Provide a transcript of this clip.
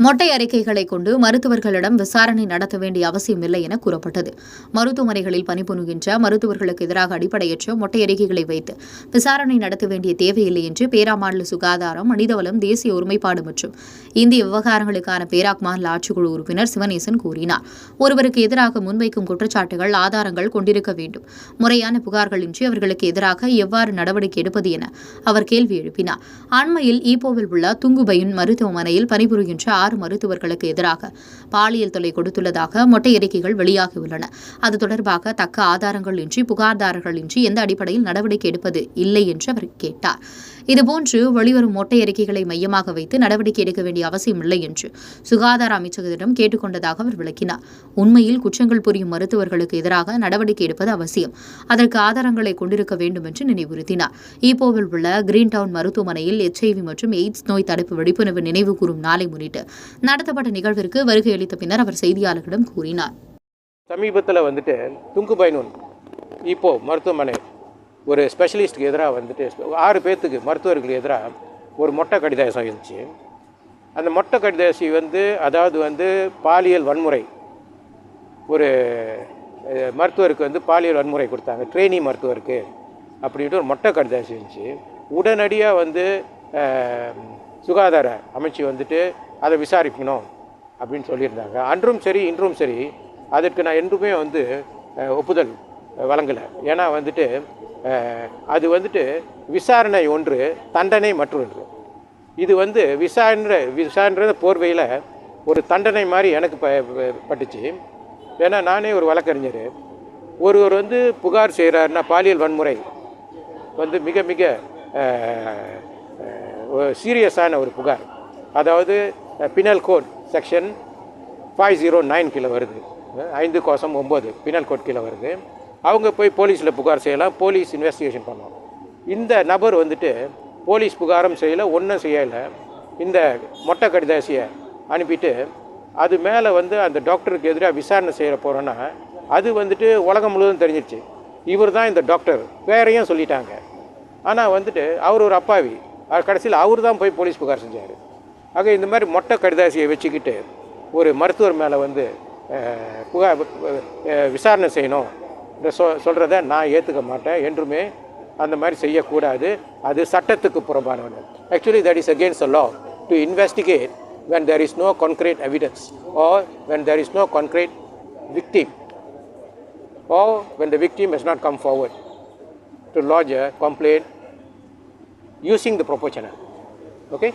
மொட்டை அறிக்கைகளை கொண்டு மருத்துவர்களிடம் விசாரணை நடத்த வேண்டிய அவசியமில்லை என கூறப்பட்டது. மருத்துவமனைகளில் பணிபுரிகின்ற மருத்துவர்களுக்கு எதிராக அடிப்படையற்ற மொட்டை அறிக்கைகளை வைத்து விசாரணை நடத்த வேண்டிய தேவையில்லை என்று பேரா மாநில சுகாதாரம், மனிதவளம், தேசிய ஒருமைப்பாடு மற்றும் இந்திய விவகாரங்களுக்கான பேராக் மாநில ஆட்சிக்குழு உறுப்பினர் சிவனேசன் கூறினார். ஒருவருக்கு எதிராக முன்வைக்கும் குற்றச்சாட்டுகள் ஆதாரங்கள் கொண்டிருக்க வேண்டும். முறையான புகார்களின்றி அவர்களுக்கு எதிராக எவ்வாறு நடவடிக்கை எடுப்பது என அவர் கேள்வி எழுப்பினார். அண்மையில் ஈப்போவில் உள்ள துங்குபையின் மருத்துவமனையில் பணிபுரிகின்ற 6 மருத்துவர்களுக்கு எதிராக பாலியல் தொல்லை கொடுத்துள்ளதாக மொட்டை அறிக்கைகள் வெளியாகியுள்ளன. அது தொடர்பாக தக்க ஆதாரங்கள் இன்றி, புகார்தாரர்கள் இன்றி எந்த அடிப்படையில் நடவடிக்கை எடுப்பது இல்லை என்று அவர் கேட்டார். இதுபோன்று வெளிவரும் மொட்டை அறிக்கைகளை மையமாக வைத்து நடவடிக்கை எடுக்க வேண்டிய அவசியமில்லை என்று சுகாதார அமைச்சகத்திடம் கேட்டுக் கொண்டதாக அவர் விளக்கினார். உண்மையில் குற்றங்கள் புரியும் மருத்துவர்களுக்கு எதிராக நடவடிக்கை எடுப்பது அவசியம். அதற்கு ஆதாரங்களை கொண்டிருக்க வேண்டும் என்று நினைவுறுத்தினார். ஈப்போவில் உள்ள கிரீன் டவுன் மருத்துவமனையில் HIV மற்றும் எய்ட்ஸ் நோய் தடுப்பு விழிப்புணர்வு நினைவு கூறும் நாளை முன்னிட்டு நடத்தப்பட்ட நிகழ்விற்கு வருகை அளித்த பின்னர் அவர் செய்தியாளர்களிடம் கூறினார். சமீபத்தில் துங்குபைனூன் இப்போ மருத்துவமனை ஒரு ஸ்பெஷலிஸ்ட்டுக்கு எதிராக 6 பேர்த்துக்கு மருத்துவர்களுக்கு எதிராக ஒரு மொட்டை கடிதாசி இருந்துச்சு. அந்த மொட்டை கடிதாசி அதாவது பாலியல் வன்முறை, ஒரு மருத்துவருக்கு பாலியல் வன்முறை கொடுத்தாங்க, ட்ரெயினி மருத்துவருக்கு அப்படின்ட்டு ஒரு மொட்டை கடிதாசி இருந்துச்சு. உடனடியாக சுகாதார அமைச்சு அதை விசாரிக்கணும் அப்படின்னு சொல்லியிருந்தாங்க. அன்றும் சரி இன்றும் சரி அதற்கு நான் என்றுமே ஒப்புதல் வழங்கலை. ஏன்னா அது விசாரணை ஒன்று, தண்டனை மற்றொன்று. இது விசாரணை போர்வையில் ஒரு தண்டனை மாதிரி எனக்கு பட்டுச்சு. ஏன்னா நானே ஒரு வழக்கறிஞர். ஒருவர் புகார் செய்கிறாருன்னா பாலியல் வன்முறை மிக மிக சீரியஸான ஒரு புகார், அதாவது பினல் கோட் செக்ஷன் 509 கீழே வருது, 5/9 பினல் கோட் கீழே வருது. அவங்க போய் போலீஸில் புகார் செய்யலாம், போலீஸ் இன்வெஸ்டிகேஷன் பண்ணலாம். இந்த நபர் போலீஸ் புகாரம் செய்யலை, ஒன்றும் செய்யலை. இந்த மொட்டை கடிதாசியை அனுப்பிட்டு அது மேலே அந்த டாக்டருக்கு எதிராக விசாரணை செய்ய போகிறோன்னா அது உலகம் முழுவதும் தெரிஞ்சிடுச்சு. இவர் தான் இந்த டாக்டர், வேறையும் சொல்லிட்டாங்க. ஆனால் அவர் ஒரு அப்பாவி, கடைசியில் அவர் தான் போய் போலீஸ் புகார் செஞ்சார். ஆக இந்த மாதிரி மொட்டை கடிதாசியை வச்சுக்கிட்டு ஒரு மருத்துவர் மேலே புகார் விசாரணை செய்யணும் சொல்கிறத நான் ஏற்றுக்க மாட்டேன். என்றுமே அந்த மாதிரி செய்யக்கூடாது. அது சட்டத்துக்கு புறம்பானது. Actually that is against the law to investigate when there is no concrete evidence or when there is no concrete victim or when the victim has not come forward to lodge a complaint using the proper channel. Okay?